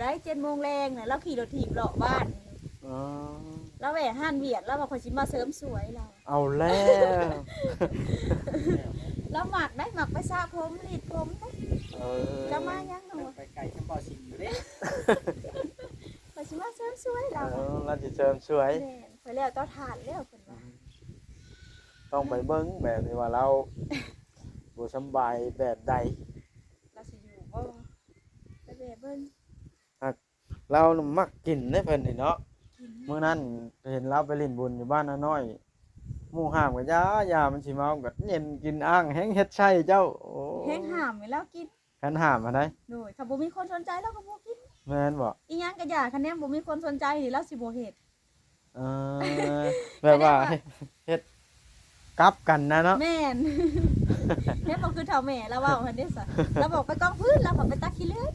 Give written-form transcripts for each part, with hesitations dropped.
ได้7:00 นแรงน่ะเราขี่รถถีบเลาะบ้านอ๋อแล้วแหวะห้านเวียดแล้วว่าข่อยสิมาเสริมสวยเราเอาแล้ว แล้วหมักได้หมักไปสระผมรีดผมได้จะมายังหนู ไปไก่ชั้นบ่อสิงอยู่เด้ ข่อยสิมาเสริมสวยเรา เราจะเสริมสวย แม่นข่อยแล้วเต้าถ่านแล้วเพิ่นว่า ต้องไปเบิ้งแบบที่ว่าเราบ่สำบายแบบใด เราสิอยู่บ่ไปแบะเบิ่ง เรามักกินได้เพิ่นนี่เนาะเมื่อนั้นเห็นเราไปเล่นบุญอยู่บ้านน้อยหมู่ห้ามก็ยามันสิเมาก็เย็นกินอ้างแฮงเฮ็ดไช่เจ้าโอ้ แห้งห้ามไว้แล้วกิน คันห้ามอันใด โดยถ้าบ่มีคนสนใจเราก็บ่กิน แม่นบ่ อีหยังก็อย่าคันแนมบ่มีคนสนใจนี่เราสิบ่เฮ็ด เออแบบว่าเฮ็ดกลับกันนะเนาะ แม่น แม่บอกคือเฒ่าแม่แล้วเว้าหั่นเด้ซะเราบอกไปกองพื้นเราบอกไปตักขี้เลื่อย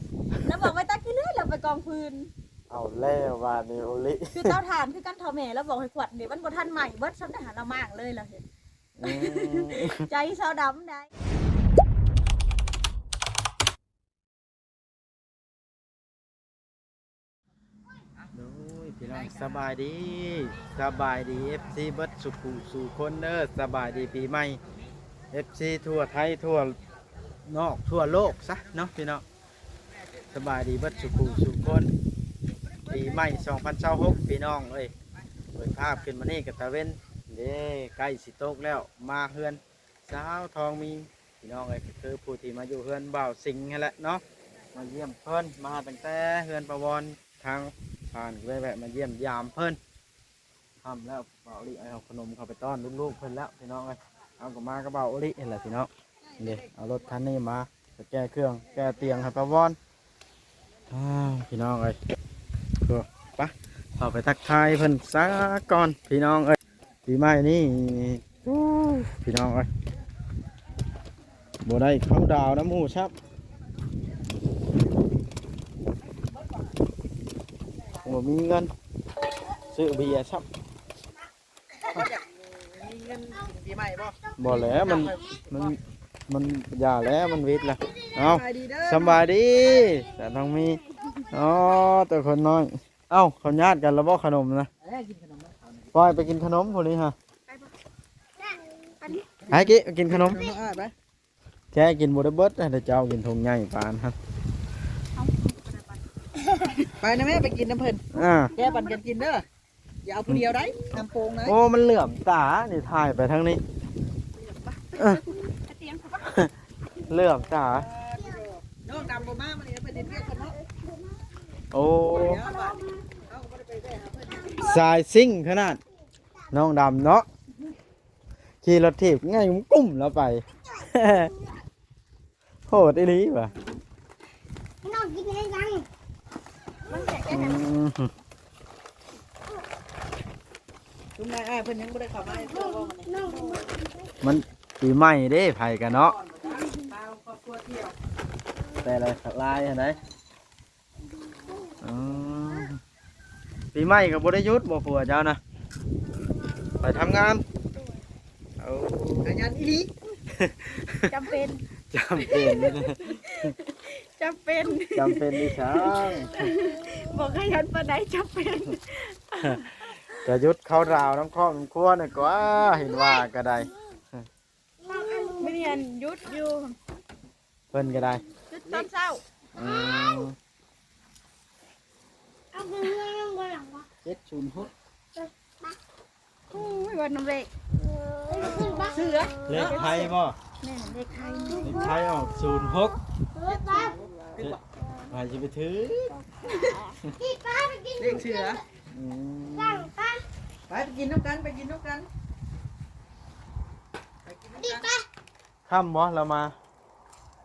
เราบอกไปตักขี้เลื่อยเราไปกองพื้น เอาแล้วว่านี่โอลิ คือเตาถ่านคือกันเฒ่าแม่แล้วบอกให้ขวดนี่มันบ่ทันใหม่เบิดซ้ำได้หาเรามากเลยเราเห็น อืม ใจเศร้าดำได้ โอ้ยพี่น้องสบายดีFC เบิดสุขุสู่คนเด้อสบายดีปีใหม่ FC ทั่วไทยทั่วนอกทั่วโลกซะเนาะพี่น้องสบายดีเบิดสุขุสู่คนปีใหม่2026พี่น้องเอ้ยเปิดภาพขึ้นมานี่กับตะเว้นเด้ใกล้สิตกแล้วมาเฮือนสาวทองมีพี่น้องเอ้ยก็คือผู้ที่มาอยู่เฮือนบ่าวสิงห์นั่นแหละเนาะมาเยี่ยมเพิ่นมาตั้งแต่เฮือนประวรทางผ่านแวะมาเยี่ยมยามเพิ่นทำแล้วบ่าวลิเอาขนมเข้าไปต้อนลูกๆเพิ่นแล้วพี่น้องเอ้ยเอาก็มากับบ่าวลิเห็นแหละพี่น้องนี่เอารถคันนี้มาจะแก้เครื่องแก้เตียงให้ประวรพี่น้องเอ้ยก็ไปเข้าไปทักทายเพิ่นซะก่อนพี่น้องเอ้ยปีใหม่นี่พี่น้องเอ้ยบ่ได้เข้าดาวน้ำหมูชับบ่มีเงินซื้อเบียร์ชับ มีเงินปีใหม่บ่ บ่แล้วมันอย่าแล้วมันวิทย์ละเอา ไปดีเด้อ สบายดีแต่ต้องมีอ๋อตัวคนน้อยเอ้าเขาญาติกันแล้วบ่ขนมนะ กินขนมนะ ปล่อยไปกินขนมพวกนี้ฮะไอ้กี้กินขนม ไป แกกินบ่ได้เบิดแต่เจ้ากินทงใหญ่ปานครับ ไปนะแม่ไปกินน้ำเพิ่น แกปั่นกันกินเด้ออย่าเอาผู้เดียวได้ทำโป่งนะ โอ้มันเหลื่อมตานี่ถ่ายไปทางนี้เหลื่อมตา น้องดำบ่มามันนี่ไปเด็ดเรียกกันเนาะ โอ้ เดี๋ยวบ้านเอาบ่ได้ไปแว่หาเพิ่น สายซิ่งขนาดน้องดำเนาะขี่รถถีบง่ายกุ้มแล้วไป โหดอีหลีว่ะ น้องกินได้ยัง อืม คุณนายเพิ่นยังบ่ได้เข้ามาเจอบ่มัน น้อง มันปีใหม่เด้ไผกันเนาะ ตาครอบครัวเที่ยว แต่ละลายอันไหนปีใหม่กับบริยุทธ์บ่ผัวเจ้านะไปทำงานเอา ขยันอีหลี จำเป็น จำเป็น จำเป็น จำเป็นดิฉัน บอกให้ยันปานใดจำเป็น จะยุดเข้าราวน้ำข้อน้ำครัวน่ะก็เห็นว่าก็ได้ ไม่เรียนหยุดอยู่ เพิ่นก็ได้ หยุดตอนเช้า อืม เอาเงินน้องบ่หลังวะ 706 โอ้ยวันน้ำเล็ก ขึ้นปะ เสือ เลขไทยบ่ แม่เด็กไทย เลขไทยออก06 ขึ้นปะ ใครจะไปถือ พี่ป้าไปกิน เลขเสือ อืม สั่งป้า ไปกินน้ำกันไปกินน้ำกันไปกินน้ำ พี่ กัน ป้า ค่ำบ่เรามา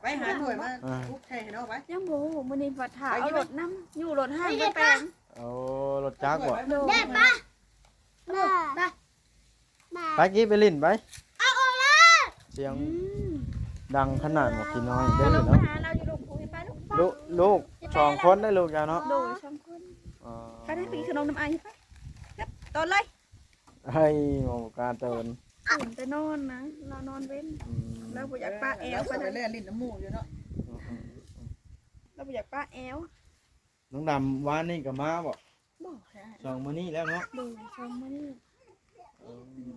ไปหาหน่วยมาทุกแช่ให้น้องไป ยังโบมื้อนี้ปัดถ่าเอารถน้ำอยู่รถห้างไปแปลง เอารถจักรบ่ โด เด็ดป้าป้าป้า ไปกี้ไปลิ้นไป เอาออกละ เสียง อืม ดังขนาดหมดกินน้อยเด้ ล อง มา เนาะ หาเราอยู่โรงพูไปลูก ลูก2คนได้ลูกยาวเนาะ โดยช่องคน อ๋อ ไปได้ปีขนมน้ำไอไปครับต้นเลย ให้หมอการเตือน ตื่นไปนอนนะเรานอนเว้น อืม เราบ่อยากป้าแอ แล้ว ว ปะ ไป นะ เล่นลิ้นน้ำมูกอยู่เนาะ เราบ่อยากป้าแอว น้องดำวานนี่ก็มาบ่ บอกได้ สองมื้อนี้แล้วเนาะ ดูชมมานี่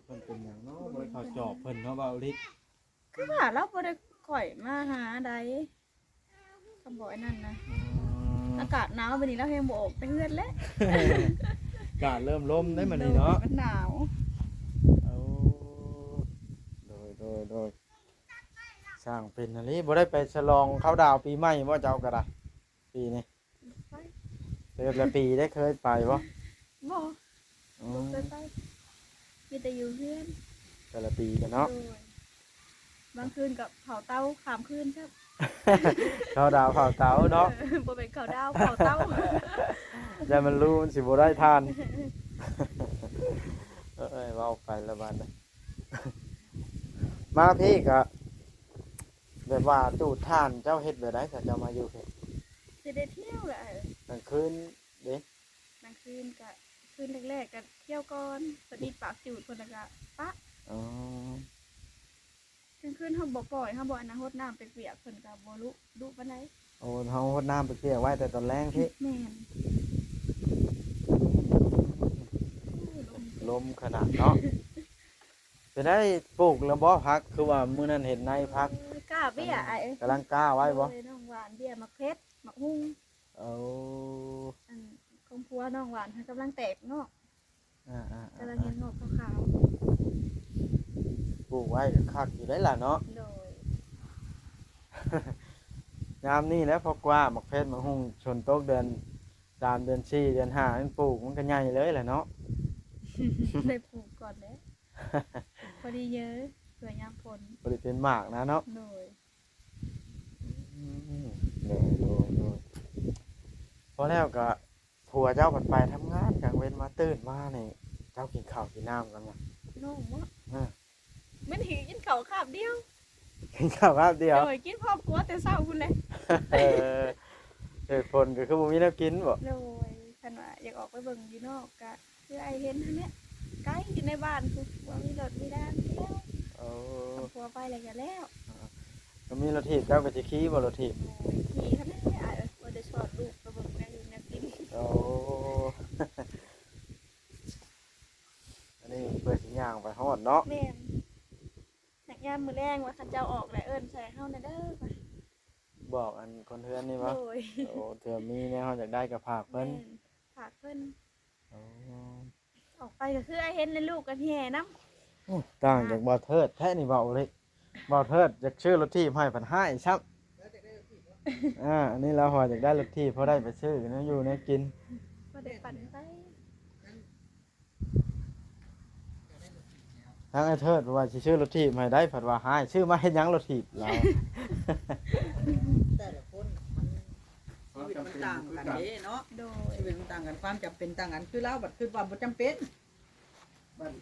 เพิ่นเป็นหยังเนาะบ่ได้เข้าจอบเพิ่นเนาะเบาลิศ คือว่าเราบ่ได้ข่อยมาหาใดคำบอกไอ้นั่นนะอากาศหนาวบัดนี้เราแฮงบ่ออกไปเฮือนแล้ว กาดเริ่มลมได้มื้อนี้เนาะ มันหนาว เอาโดยสร้างเป็นอันนี้บ่ได้ไปฉลองเข้าดาวปีใหม่บ่เจ้าก็ได้ปีนี้ ไป เดือนละปีได้เคยไปบ่ บ่ อ๋อ บ่เคยไปมีแต่อยู่เฮือน แต่ละปีกันเนาะ โดยบางคืนกับเผาเตาขามคืนครับ เข้าดาวเข้าเตาเนาะ บ่เป็นข้าวดาวเผาเตา อย่ามันรู้มันสิบ่ได้ทาน เอ้ยเว้าไปละบาดนะ มาพี่ก็แบบว่าตู้ท่านเจ้าเฮ็ดแบบใดถ้าเจ้ามาอยู่พี่ สิได้เที่ยวแหละ กลางคืนเด้ กลางคืนก็คืนแรกๆก็เที่ยวก่อนพอดีปากจูดเพิ่นแล้วก็ปะ อ๋อก ลางคืนเฮาบ่ปล่อยเฮาบ่อนนาฮดน้ำไปเปียกเพิ่นก็บ่รู้ดุปานใด โอ้เฮาหดน้ำไปเปียกไว้แต่ตอนแรงพี่ แม่น ลมขนาดเนาะจะได้ปลูกแล้วบ่พักคือว่ามื้อนั้นเห็นในพัก กล้าเบี้ยไอ้เอ้ย กำลังกล้าไว้บ่ โอ้ยน้องหวานเบี้ยมักเพชรมักฮุ้ง เอา อันของผัวน้องหวานเพิ่นกำลังแตกงอก กำลังเห็นงอกขาว ปลูกไว้ก็คักอยู่ได้ล่ะเนาะ ๆโดย ยามนี้แล้วพอกว่าหมักเพชรมาหุ่งชนโต๊ะเดือน3เดือน4เดือน5มันปลูกมันก็ใหญ่เลยแหละเนาะ ได้ปลูกก่อนแล้วพอดีเยอะเผื่อยามฝน บ่ได้เป็นหมากนะเนาะ โดย โดยพอแล้วก็ผัวเจ้ากันไปทำงานกลางเว้นมาตื่นมานี่เจ้ากินข้าวกินน้ำกันบ่ น้องวะ อ่า มันหิวกินข้าวคาบเดียว กินข้าวครับเดียว โดยกินพร้อมผัวแต่เช้าคุณเลย เออเหตุผลก็คือบ่มีแนวกินบ่ โดยคันว่าอยากออกไปเบิ่งอยู่นอกก็คือไอเห็นอันเนี้ยไกลอยู่ในบ้านคือว่ามีรถมีด้านแล้ว โอ้ เอาผัวไปเลยก็แล้ว ก็มีรถถีบเจ้าก็สิขี่บ่รถถีบ โอ้ยขี่คันนี้ไอ้ว่าจะชอดลูกไปเบิ่งแนวอยู่แนวกิน โอ้ อันนี้เปิดสิย่างไปฮอดเนาะ แม่นอยากยามมื้อแรงว่าคันเจ้าออกแล้วเอิ้นใส่เฮาแน่เด้อไป บอกอันคนเทือนนี่วะ โดย โอ้เถื่อมีแนวอยากได้กับผากเพิ่น แม่ฝากเพิ่น โอ้ ออกไปก็คือไอเห็นในลูกกันแห่น้ ต่างจากบ่าวเทิดแท้นี่เบาเลยบ่าวเทิดอยากชื่อรถที่ให้พันห้าซับอันนี้เราหออยากได้รถที่เพราะได้ไปชื่อนะอยู่ในกิน ำก็ได้ปั่นไป ทั้งไอ้เทิดว่าสิชื่อรถที่ให้ได้ผัดว่าให้ชื่อมาเฮ็ดหยังรถที่เรา แต่ละคนมันชีวิตมันต่างกันเด้เนาะ โดย ชีวิตมันต่างกันความจำเป็นต่างกันคือเราบัดคือว่าบ่จำเป็นบัด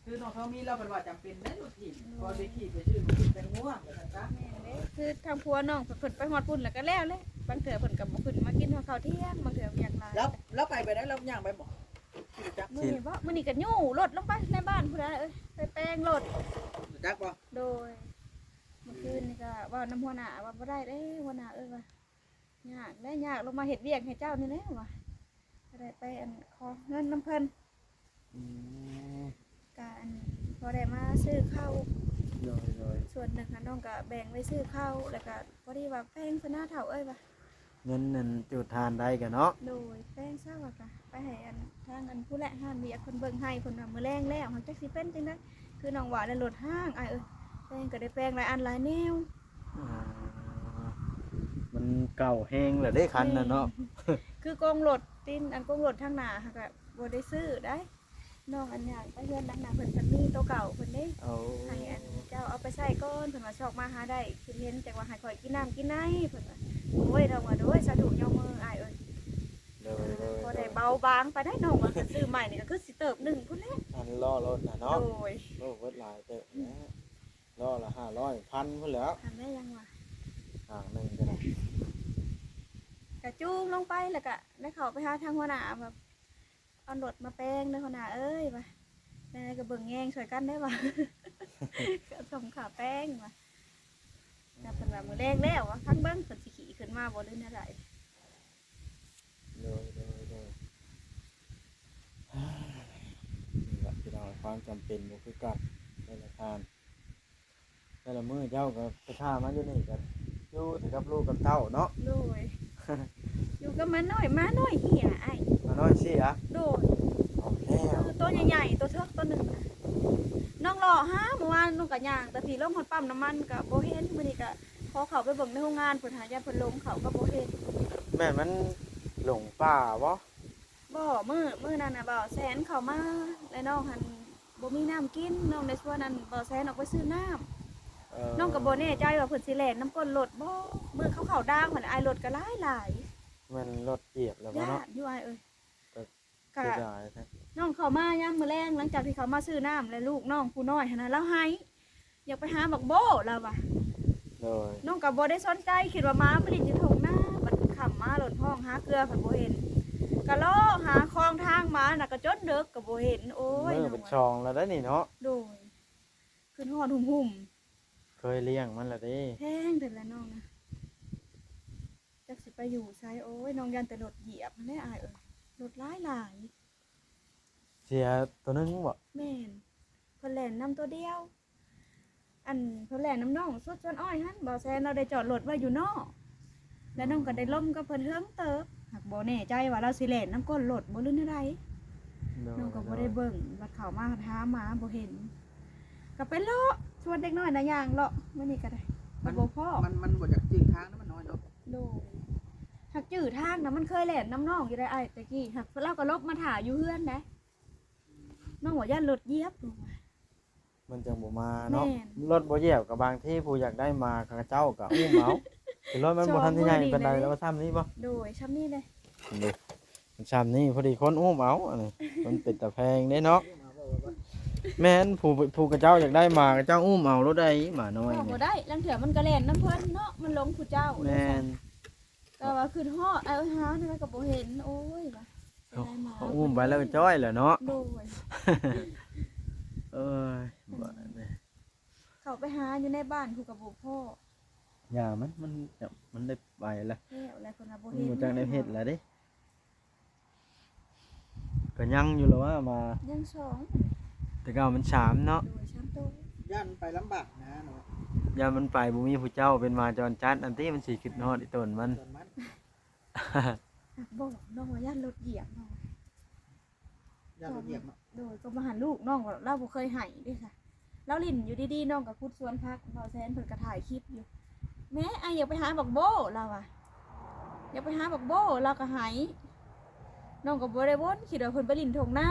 คือน้องเขามีเราบัดว่าจำเป็นได้รถถีบพอไปขี่ไปชื่อมันเป็นง่วงว่าซั่นซะ แม่นเด้คือทางพัวน้องเพิ่นไปฮอดพุ่นแล้วก็แล้วเลยบางเถื่อเพิ่นก็บ่ขึ้นมากินข้าวเที่ยงบางเถื่ออยากลา แล้วไปได้แล้วย่างไปบ่รู้จัก มื้อนี้บ่มื้อนี้ก็ยู่รถลงไปในบ้านพุ่นน่ะไปแป้งรถ รู้จักบ่ โดยเมื่อคืนนี่ก็ว่าน้ำหัวหน้าว่าบ่ได้เด้หัวหน้าว่ายากได้ยากลงมาเฮ็ดเวียกให้เจ้านี่แหละว่ะก็ได้ไปอันขอเงินน้ำเพิ่น อืม ก็อันพอได้มาซื้อข้าว โดย ส่วนหนึ่งค่ะน้องก็แบ่งไว้ซื้อข้าวแล้วก็พอดีว่าแป้งเพิ่นหน้าเฒ่าเอ้ยว่ะ เงินนั่นจุดทานได้กันเนาะ โดยแป้งเศร้าอะค่ะไปให้อันทางอันผู้แหละห้านมีคนเบิ่งให้คนว่ามื้อแรงแล้วมันจักสิเป็นจังได๋คือน้องหวานได้ลดห้างอ้ายเอ้ยแป้งก็ได้แป้งหลายอันหลายแนว อ่ามันเก่าแห้งแล้วได้คันน่ะเนาะ คือกองรถตินอันกองรถทางหน้าค่ะก็บ่ได้ซื้อได้น้องอันอย่างไปเฮือนหลังหน้าเพิ่นก็มีตัวเก่าเพิ่นเด้ เอา ให้อันเจ้าเอาไปใส่ก่อนเพิ่นว่าชอกมาหาได้คือเห็นจักว่าให้ข่อยกินน้ำกินไหนเพิ่นว่าโอ้ยเราว่าโดยสาธุยอมมืออ้ายเอ้ย โดย พอได้เบาบางไปได้น้องว่าซื้อใหม่นี่ก็คือสิเติบหนึ่งพุ่นแหละ อันล่อรถน่ะเนาะ โดย โลกเวิดหลายเตอะนะล่อละ500 1,000พุ่นแล้ว ทำได้ยังวะ ห่างหนึงก็ได้ กระจูงลงไปแล้วก็ได้เข้าไปหาทางหัวหน้าแบบเอารถมาแป้งเด้อหัวหน้าเอ้ยว่ะได้ก็เบิ่งแยงช่วยกันได้ว่ะ ก็ส่งขาแป้งว่ะแต่เพิ่นว่ามื้อแรกแล้วว่ะทั้งเบิ่งเพิ่นสิขี่ขึ้นมาบ่หรือแนวใด โด ความจำเป็นบ่คือกันแต่ละทานแต่ละมื้อเจ้าก็ไปท่ามาอยู่นี่ก็อยู่แต่กับลูกกับเต้าเนาะ โดย อยู่กับมันน้อยมาน้อยเหี้ยไอ้ มาน้อยสิอ่ะ โดย เอาแล้ว คือตัวใหญ่ๆตัวเทิกตัวหนึ่งน่ะน้องหล่อฮะเมื่อวานน้องกะย่างแต่พี่ลงฮอดปั๊มน้ำมันกับโบเห็นมื้อนี้ก็พอเขาไปเบิ่งในโรงงานเพิ่นหายาเพิ่นลงเขาก็โบเห็น แม่มันหลงป่าบ่ บ่มื้อนั้นน่ะบ่าวแสนเข้ามาแล้วน้องหันบ่มีน้ำกินน้องในช่วงนั้นบ่าวแสนออกไปซื้อน้ำน้องก็บ่แน่ใจว่าเพิ่นสิแล่นน้ำก้นรถบ่มื้อเขาเข้าด่างหั่นอ้ายรถก็หลาย มันรถเหยียบแล้ว ๆ บ่ ญา เนาะ ติอยู่อ้ายเอ้ย ก็ ก็ เสียดายแท้ น้องเข้ามายามมื้อแลงหลังจากที่เขามาซื้อน้ำแล้วลูกน้องผู้น้อยหั่นน่ะแล้วให้อยากไปหาบักโบแล้วว่ะ โดย น้องกับโบได้สนใจคิดว่าม้าผลิตอยู่ทงหน้าบัดขำมาหล่นห้องหาเกลือผัดโบเห็นกะล้อหาคลองทางมาน่ะก็จนเด็กกับโบเห็นโอ้ย มือเป็นช่องแล้วได้นี่เนาะ โดยขึ้นหอดหุ่ม เคยเลี้ยงมันแล้วเด้ ๆแห้งแต่ละน้องนะจักสิไปอยู่ไซโอ้ยน้องยันแต่รถเหยียบมันได้อายเอ้ยรถหลาย เสียตัวนึงบ่ ๆแม่นเพิ่นแล่นนำตัวเดียว อันเพิ่นแล่นน้ำน้องสุดจนอ้อยหั่นบ่แซนเราได้จอดรถไว้อยู่นอกแล้วน้องก็ได้ล่มกับเพิ่นเฮิงเติบหากบ่แน่ใจว่าเราสิแล่นน้ำก้นรถบ่หรือได โดย น้องก็บ่ได้เบิ่งบัดเข้ามาหาหมาบ่เห็นก็ไปเลาะชวนเด็กน้อยนะย่างเลาะมื้อนี้ก็ได้มันบ่พอ มันบ่อยากจืดทางนะมันน้อยเนาะ โดยหักจื้อทางนะมันเคยแล่นน้ำน้องอยู่ได้อ้ายตะกี้หักเราก็ลบมาถ่าอยู่เฮือนได้น้องว่าย่านรถเหยียบลงมา มันจังบ่มาเนาะ แม่น รถบ่เหยียบกับบางที่ผู้อยากได้มาเขาเจ้าก็อุ้มเอาแต่รถมันบ่ทันที่ใหญ่เป็นไรแล้วว่าซ้ำนี้บ่ โดยช้ำนี่เลย เด้มันซ้ำนี้พอดีคนอุ้มเอาอันนี้มันเป็นตะแพงเด้เนาะแม่นผู้กับเจ้าอยากได้มากับเจ้าอุ้มเอารถได้หมาน้อย บ่ นี่ ได้ลังเถื่อมันก็แล่นน้ำเพิ่นเนาะมันหลงผู้เจ้า แม่น ก็ว่าขึ้นฮอดเอาหานี่มันก็บ่เห็นโอ้ยว่ะเสียดายหมา เขาอุ้มไปแล้วก็จ้อยแหละเนาะ โดย เอ้ยบ่เนี่ย เขาไปหาอยู่ในบ้านผู้กับบ่พ่อ อย่ามันได้ไปแล้ว แล้วอะไรคนน่ะบ่ มัน เห็น บ่จังได้เฮ็ดแล้วเด้ก็ยังอยู่แล้วว่ามา ยังสอง แต่เก่ามันสามเนาะ โดยช้ำโต ย่านไปลำบากนะเนาะ ยามมันไปบ่มีผู้เจ้าเป็นมาจรจัดอันที่มันสิขึ้นฮอดอีต้นมัน จนมัน หักบอกน้องว่าย่านรถเหยียบน้อง ย่านรถเหยียบเนาะ โดยก็มาหันลูกน้องว่าเราบ่เคยให้เด้ค่ะเราลิ้นอยู่ดีๆน้องก็คุดสวนพักเบาแซนเพิ่นก็ถ่ายคลิปอยู่แม่ไอ้อยากไปหาบักโบเราอะอยากไปหาบักโบเราก็ให้น้องก็บ่ได้วนคิดว่าเพิ่นไปลิ้นทงหน้า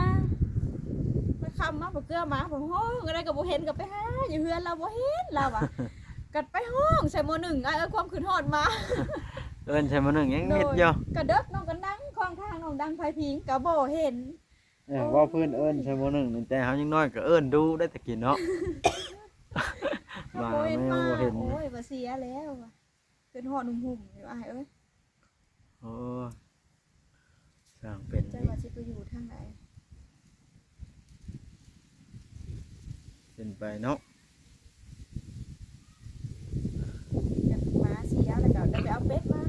ไปคำมาบ่เกลือหมาบ่ฮ้องอะไรก็บ่เห็นก็ไปหาอยู่เฮือนเราบ่เห็นเราอะกัดไปห้องใส่หม้อหนึ่งไอ้ความขึ้นฮอดมา เอิ้นใช่มื้อนึงยังเฮ็ดอยู่ กระเด็กน้องก็นั่งคลองทางน้องดังไฟพิงกะบ่เห็น ว่าเพิ่นเอิ้นใช่มื้อนึงนี่แต่เฮายังน้อยก็เอิ้นดูได้แต่กินเนาะ ก็ มา บ่เห็น ไม่ มา บ่เห็น โอ้ยบ่เสียแล้วว่ะเป็นหอหุ่มๆอยู่อ้ายเอ้ย โอ้สร้างเป็น ใจว่าสิไปอยู่ทางไหน เป็นไปเนาะ อยากหมาเสียแล้วก็ได้ไปเอาเป็ดมา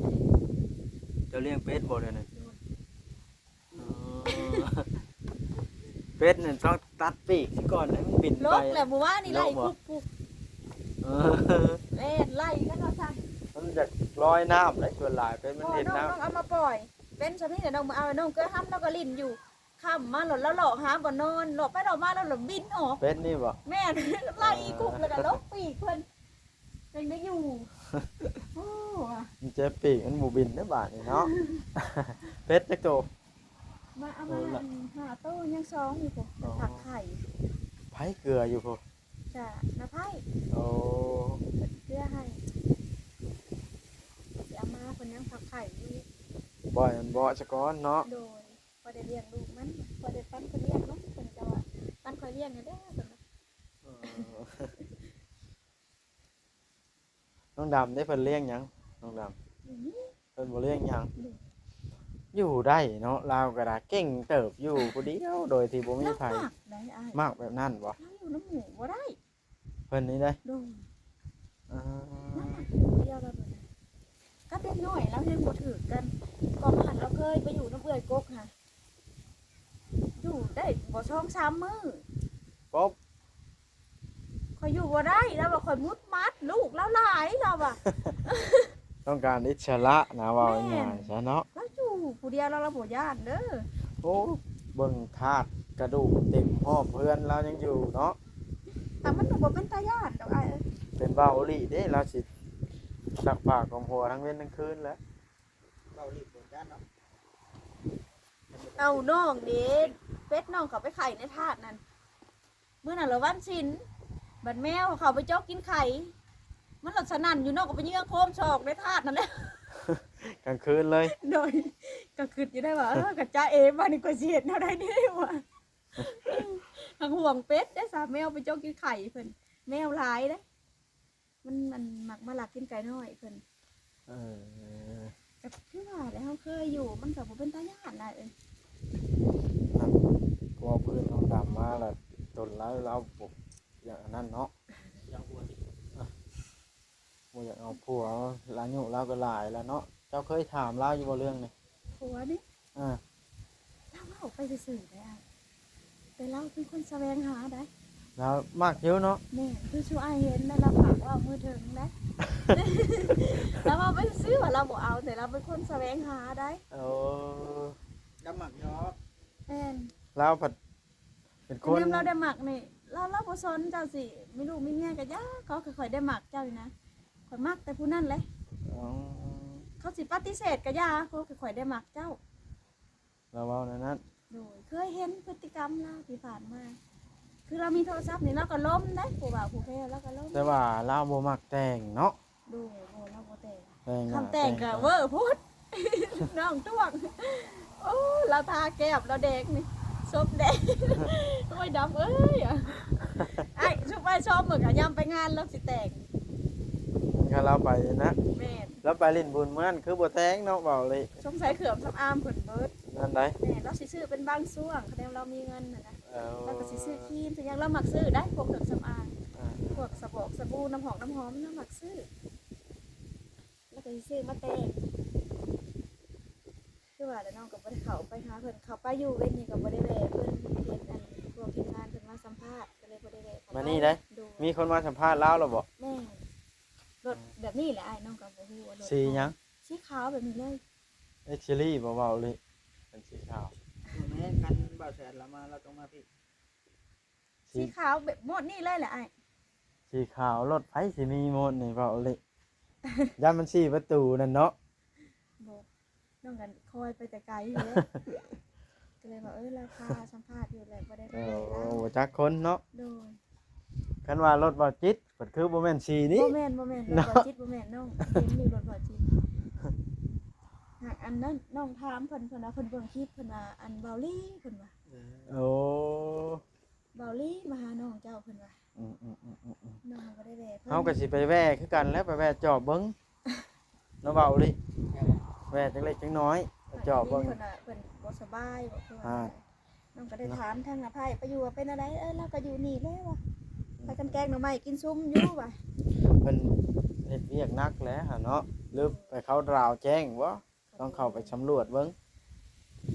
เจ้าเลี้ยงเป็ดบ่เด้อนี่อ๋อเป็ดนี่ต้องตัดปีกสิก่อนให้มันบิน ล ไป กแหละบ่ว่านี่ไล่ ลกบ่ ปุ๊บ เออ ๆเล่นไล่กันเอาซะ มันจะลอยน้ำได้ส่วนหลายเป็นมัน พ่อ เห็น น้อง น้ำ เอามาปล่อย เป็นซะนี่เดี๋ยวน้องมาเอาน้องเกลือห้ำแล้วก็ลิ้นอยู่ค่ำมาหลดแล้วหลอกหาบ่นอนหลอกไปหลอกมาแล้วหลอกบินออก เป็ดนี่บ่ แม่น ไล่คุกแล้วก็ลกปีกเพิ่นยังได้อยู่โอ้ว่ะ มันเจ็บปีกมันบ่บินได้บาดนี่เนาะ เป็ดจักโต มาเอามาหาโต้ยังสองอยู่ปุ๊ผักไข่ ไผเกลืออยู่พุ่น จ้ะน้าไผ่ โอ้ เพื่อให้สิเอามาคนยังผักไข่อยู่ บ่อยมันบ่ซะก่อนเนาะ โดยพอได้เลี้ยงลูกมันพอได้ปั้นคนเลี้ยงมันคนจะว่าปั้นคอยเลี้ยงไงได้อ เออน้องดำได้เพิ่นเลี้ยงหยังน้องดำ อย่างนี้ เพิ่นบ่เลี้ยงหยังอยู่ได้เนาะลาวก็ได้เก่งเติบอยู่ผู้เดียวโดยที่บ่มี น้ำ ไผ หมักได้อ้าย มากแบบนั้นบ่ น้ำอยู่น้ำหมูบ่ได้ เพิ่นนี่ได้ โดย อ่า น้ำหมักอยู่เดียวเราเลยก็เด็กน้อยแล้วยังบ่ถือกันก่อนหันเราเคยไปอยู่น้ำเอื่อยกกค่ะอยู่ได้บ่ช่อง3 มื้อ กบ ข่อยอยู่บ่ได้แล้วว่าข่อยมุดมัดลูกแล้วหลายเราอ่ะ ต้องการอิสระนะว่าง่ายๆซะเนาะ แล้วอยู่ผู้เดียวเราบ่ย่านเด้อ โอ้เบิ่งธาตุกระดูกเต็มห้อเพื่อนเรายังอยู่เนาะ แต่มันก็บ่เป็นตาย่านดอกอ้ายเอ้ย เป็นเบาหลีเด้เราสิสักปากของหัวทั้งเว้นทั้งคืนแล้ว เบาลีบนด้านเนาะ เอาน้องเด็กเป็ดน้องเขาไปไข่ในถาดนั่นมื้อนั้นละวันศิลบัดแมวเขาไปจอกกินไข่มันหลดสนั่นอยู่นอกก็ไปเยื่อโคมชอกในถาดนั่นแหละ กลางคืนเลย โดยก็คิดอยู่ได้ว่ากับจ้าเอบ้านนี่ก็สิเฮ็ดแนวใดนี่วะทางห่วงเป็ดได้สามแมวไปจอกกินไข่เพิ่นแมวหลายเด้มันมักมาลักกินไก่น้อยเพิ่น เออ ก็คือว่าแล้วเคยอยู่มันก็บ่เป็นตาย่านน่ะเอ้ย กลัวเพื่อนน้องดำมาแล้วตนแล้วเราบุกอย่างนั้นเนาะ อย่างหัวที่ บ่อยากเอาผัวลายุเราก็หลายแล้วเนาะเจ้าเคยถามเราอยู่บ่เรื่องนี่ ผัวนี่ อ่า เล่าไปซื่อๆได้อะแต่เราเป็นคนแสวงหาได้ แล้วมากเยอะเนาะ แม่คือชูอายเห็นแล้วเราฝากว่ามือถึงนะ แล้วเราไปซื้อว่าเราบ่เอาแต่เราเป็นคนแสวงหาได้ เออ ดำหมักยอ แม่น เราผัดเป็นค แต่ น นำเราได้หมักนี่เราบ่สนเจ้าสิไม่รู้ไม่เมียก็ย่าเขาค่อยๆได้หมักเจ้านี่นะข่อยมักแต่ผู้นั้นแหละ อ๋อ เขาสิปฏิเสธก็ย่าเขาค่อยๆได้หมักเจ้า เราเว้าในนั้น โดยเคยเห็นพฤติกรรมเราที่ผ่านมาคือเรามีโทรศัพท์นี่เราก็ล้มได้ผู้บ่าวผู้แพ้เราก็ล้ม แต่ว่าเราบ่มักแต่งเนาะ ดูโอ้เราบ่แต่ง แต่ง คำแต่งก็เวอร์พูด น้องต้วงโอ้เราทาแก้มเราแดงนี่ซบแดง โอ้ยดำเอ้ยอะไอ้ชุบไปชอบเหมือนกับยำไปงานแล้วสิแต่ง ถ้าเราไปนะ แม่น แล้วไปเล่นบุญมื้อนั้นคือบ่แต่งเนาะเว้าเลย สงสัยเขื่อมสำอามเพิ่นเบิด นั่นได้ แม่เราสิซื้อเป็นบางส่วนคะแนนเรามีเงินน่ะนะ เอา เราก็สิซื้อครีมแต่ยังเราหมักซื้อได้พวกเครื่องสำอาง อ่า พวกสบู่น้ำหอมเราหมักซื้อแล้วก็สิซื้อมาแต่งคือว่าแล้วน้องก็บ่ได้เข้าไปหาเพิ่นเข้าไปอยู่เว้นนี่ก็บ่ได้แวะเพิ่นเฮ็ดอันพวกทีมงานเพิ่นมาสัมภาษณ์ก็เลยบ่ได้แวะเข้าไป มานี่ได้ ดู มีคนมาสัมภาษณ์เราแล้วบ่ แม่รถแบบนี้แหละไอ้น้องก็บ่ฮู้ว่ารถ สีหยัง สีขาวแบบนี้เลย เอ็กซิลี่บ่เว้าเลยเป็นสีขาว แม่คันบ่าวแสนเรามาเราต้องมาพี่ สีขาวแบบหมดนี่เลยแหละไอ้ สีขาวรถไผสิมีหมดนี่เว้าเลยย่านมันสี่ประตูนั่นเนาะ บ่น้องกันคอยไปแต่ไกลอยู่เลยก็เลยว่าราคาสัมภาษณ์อยู่แหละบ่ได้ไป โอ้ แวะ บ่จักคนเนาะ โดย คันว่ารถบ่จิตก็คือบ่แม่นสีนี้ บ่แม่นรถ เนาะ บ่จิตบ่แม่นน้องเห็นอยู่รถบ่จิตหากอันนั้นน้องถามเพิ่นว่าเพิ่นเบิ่งคลิปเพิ่นว่าอันเบาลี่เพิ่นว่า โอ้ เบาลี่มาหาน้องเจ้าเพิ่นว่า อืม น้องบ่ได้แวะเพิ่น เฮาก็สิไปแว่คือกันแล้วไปแว่จอบเบิ่งเนาะเว้าเลยแว่จักเล็กจักน้อยไปจอบเบิ่ง เพิ่นว่าเพิ่นบ่สบายบ่คือว่า อ่า น้องก็ได้ถามทางอภัยไปอยู่ว่าเป็นอะไรเราก็อยู่นี่แล้วว่ะไปกันแกงหน่อไม้กินซุ่มอยู่ว่ะ เพิ่นเฮ็ดเวียกหนักแล้วหั่นเนาะหรือไปเขาดาวแจ้งบ่ต้องเข้าไปสำรวจเบิ่ง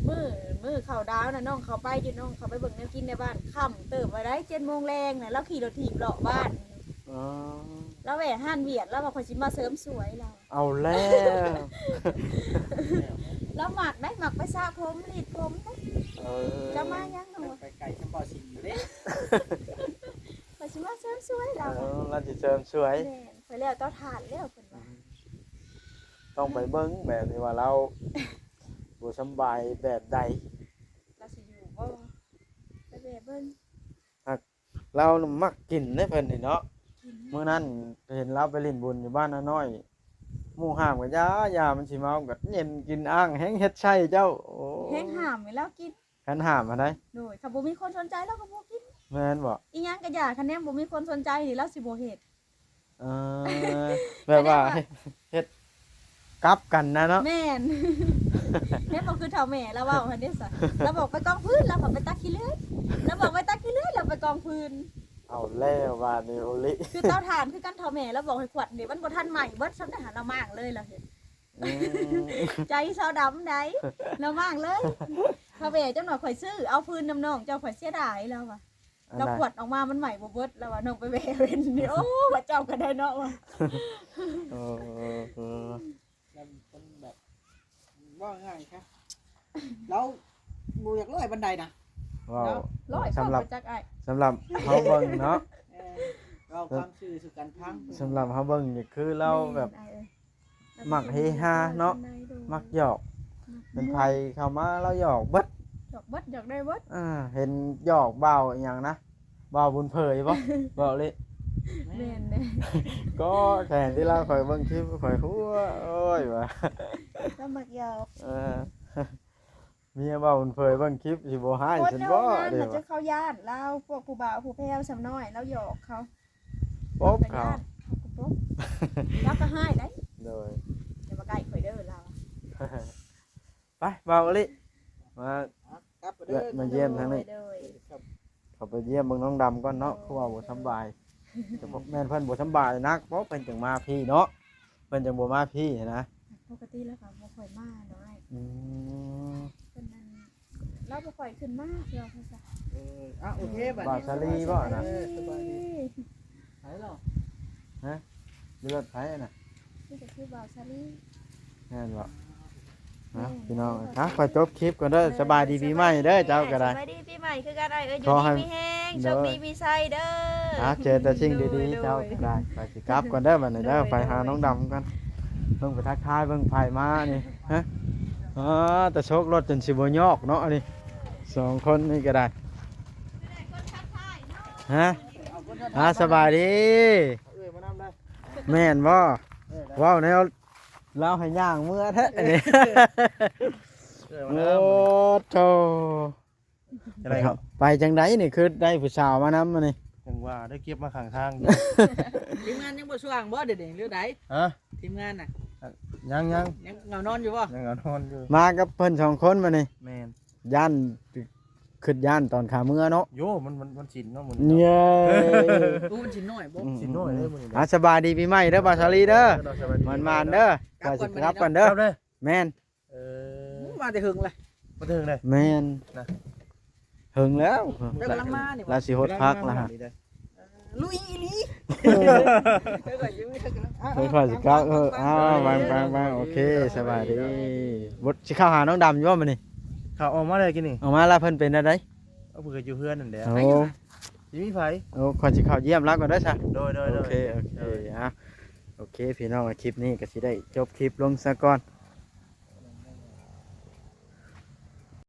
มื้อเข้าดาวน่ะน้องเข้าไปอยู่น้องเข้าไปเบิ่งแนวกินในบ้านค่ำเติบไว้ได้ 7:00 นแรงน่ะเราขี่รถถีบเลาะบ้าน อ๋อ แล้วแหวะห้านเวียดแล้วว่าข่อยสิมาเสริมสวยเรา เอาแล้ว แล้วหมักได้หมักไปสระผมรีดผมได้ เออ จะมายังหนู ไปไก่ชำปอสิงอยู่เด้ ข่อยสิมาเสริมสวยเรา เราสิเสริมสวย แม่นข่อยแล้วเต้าถ่านแล้วเพิ่นว่า ต้องไปเบิ่งแบบที่ว่าเราบ่สำบายแบบใด เราสิอยู่บ่ไปแวะเบิ่ง เราน่ะมักกินได้เพิ่นนี่เนาะ กิน มื้อนั้นเห็นเราไปเล่นบุญอยู่บ้านน้อยหมู่ห้ามก็ยามันสิเมาก็เย็นกินอ้างแฮงเฮ็ดไช่เจ้าโอ้ แห้งห่ามให้เรากิน คันห้ามมาได้ โดยถ้าบ่มีคนสนใจเราก็บ่กิน แม่นบ่ อีหยังก็อย่าคันแนมบ่มีคนสนใจนี่เราสิบ่เฮ็ด เออแบบว่าเฮ็ดกลับกันนะเนาะ แม่น แม่บอกคือเฒ่าแม่แล้วเว้าหั่นเด้ซะเราบอกไปกองพื้นเราบอกไปตักขี้เลื่อยเราบอกไปตักขี้เลื่อยเราไปกองพื้น เอาแล้วว่านี่โอลิ คือเตาถ่านคือกันเฒ่าแม่แล้วบอกให้ขวดเดี๋ยวมันบ่ทันใหม่เบิดซ้ำได้หาเรามากเลยเราเห็น อืม ใจเศร้าดำได้เรามากเลยเฒ่าแม่เจ้าหน่อยข่อยซื้อเอาพื้นน้ำน้องเจ้าข่อยเสียดายแล้วว่ะ อัน เรา ใด ขวดออกมามันใหม่บ่เบิดแล้วว่าน้องไปแวเว้นนี่โอ้ว่าเจ้าก็ได้เนาะว่ะ เออ มันเป็นแบบว่าง่ายครับแล้วบูอยากร้อยบันไดนะ ว้าว ร้อย สำหรับ เข้าไปจักไอ้ สำหรับเฮาเบิ่งเนาะ เราความชื่อสุกันพัง สำหรับเฮาเบิ่งนี่คือเราแบบมักเฮฮาเนาะมักหยอกเป็นไผเข้ามาเราหยอกเบิด หยอกเบิดหยอกได้เบิด เห็นหยอกเบาอหย่างนะเบาบุญเผยบ่เบาเลย แม่นเด้ ก็แข่งที่เราคอยเบิ่งคลิปคอยหัวโอ้ยว่ะ แล้วมักหยอก เมียเบาบุญเผยเบิ่งคลิปสิบ่ให้ คน ฉัน ใน บ่ โรงงาน เด้ น่ะ อ จะเข้าย่านเราพวกผู้บ่าวผู้แพ้วสำน้อยแล้วหยอกเขา ป๊บ ไป เขา ย่านเขาก็ป๊บแล้วก็ให้ได้ โดย อย่ามาใกล้ข่อยเด้อเรา ไปเบาลิมา ครับเด้อ มาเยี่ยมทางนี้ โดย เขาไปเยี่ยมเบิ่งน้องดำก่อนเนาะคือว่าบ่สำบายแต่พวกแม่นเพิ่นบ่สำบายนักเพราะเพิ่นจังมาพี่เนาะเพิ่นจังบ่มาพี่นะ ปกติแล้วก็บ่ค่อยมาน้อย อืม เพิ่นนั้นเราบ่ค่อยขึ้นมาเดี๋ยวเขาจะ โอเคบัด บ่าว นี้ ชาลีบ่นะ สบายดีไหนหรอ อยู่รถไผน่ะ นี่ก็คือบ่าวซาลี แม่นบ่พี่น้องขอจบคลิปก่อนเด้อสบายดีปีใหม่เด้อเจ้าก็ได้ สบายดีปีใหม่คือกันได้อยู่ ขอให้ ดีมีแฮงโชคดีมีไส้เด้อ เจอแต่สิ่งดีๆเจ้าก็ได้ไปสิกลับก่อนเด้อบัดนี้เด้อไปหาน้องดำกันเบิ่งไปทักทายเบิ่งไผมานี่ฮะแต่โชครถจนสิบ่ยอกเนาะนี่สองคนนี่ก็ได้ฮะสบายดี เอ้ยมานำได้ แม่นบ่ว้าวแนวเราให้ย่างเมื่อแท้นี่โอ้โธ่ อะไรครับ ไปจังไดนี่คือได้ผู้สาวมานำมานี่ จังว่าได้เก็บมาข้างทางอยู่ ทีมงานยังบ่สว่างบ่เด็ดๆหรือใด ฮะ ทีมงานน่ะ ยัง ยังเงานอนอยู่บ่ ยังนอนอยู่ มากับเพิ่นสองคนมานี่ แม่น ย่านขึ้นย่านตอนขาเมื่อเนาะ โยมันสินเนาะมัน เย้ อู้มันสิน้อยบ่ สินน้อยเลยมื้อนี้ สบายดีปีใหม่เด้อบาชาลีเด้อมันเด้อก็สิกลับกันเด้อ เด้อ แม่น เออ มาแต่หึงเลย มาถึงเลย แม่น นะ หึงแล้ว เจ้ากำลังมานี่ ลาสิฮดพักแล้วฮะ ลุยอีหลีเจ้าก็อยู่เจ้าก็ ค่อยๆสิกลับบางโอเคสบายดีบ่สิเข้าหาน้องดำอยู่บ่มื้อนี้ ข้าวออกมาเลยกินนี่ ออกมาแล้วเพิ่นเป็นอะไร เอาเพิ่นก็อยู่เฮือนนั่นแหละ โอ้ สิมีไผ ขอสิเข้าเยี่ยมรักก่อนเด้อซะ โดย โอเคฮะโอเคพี่น้องคลิปนี้ก็สิได้จบคลิปลงซะก่อน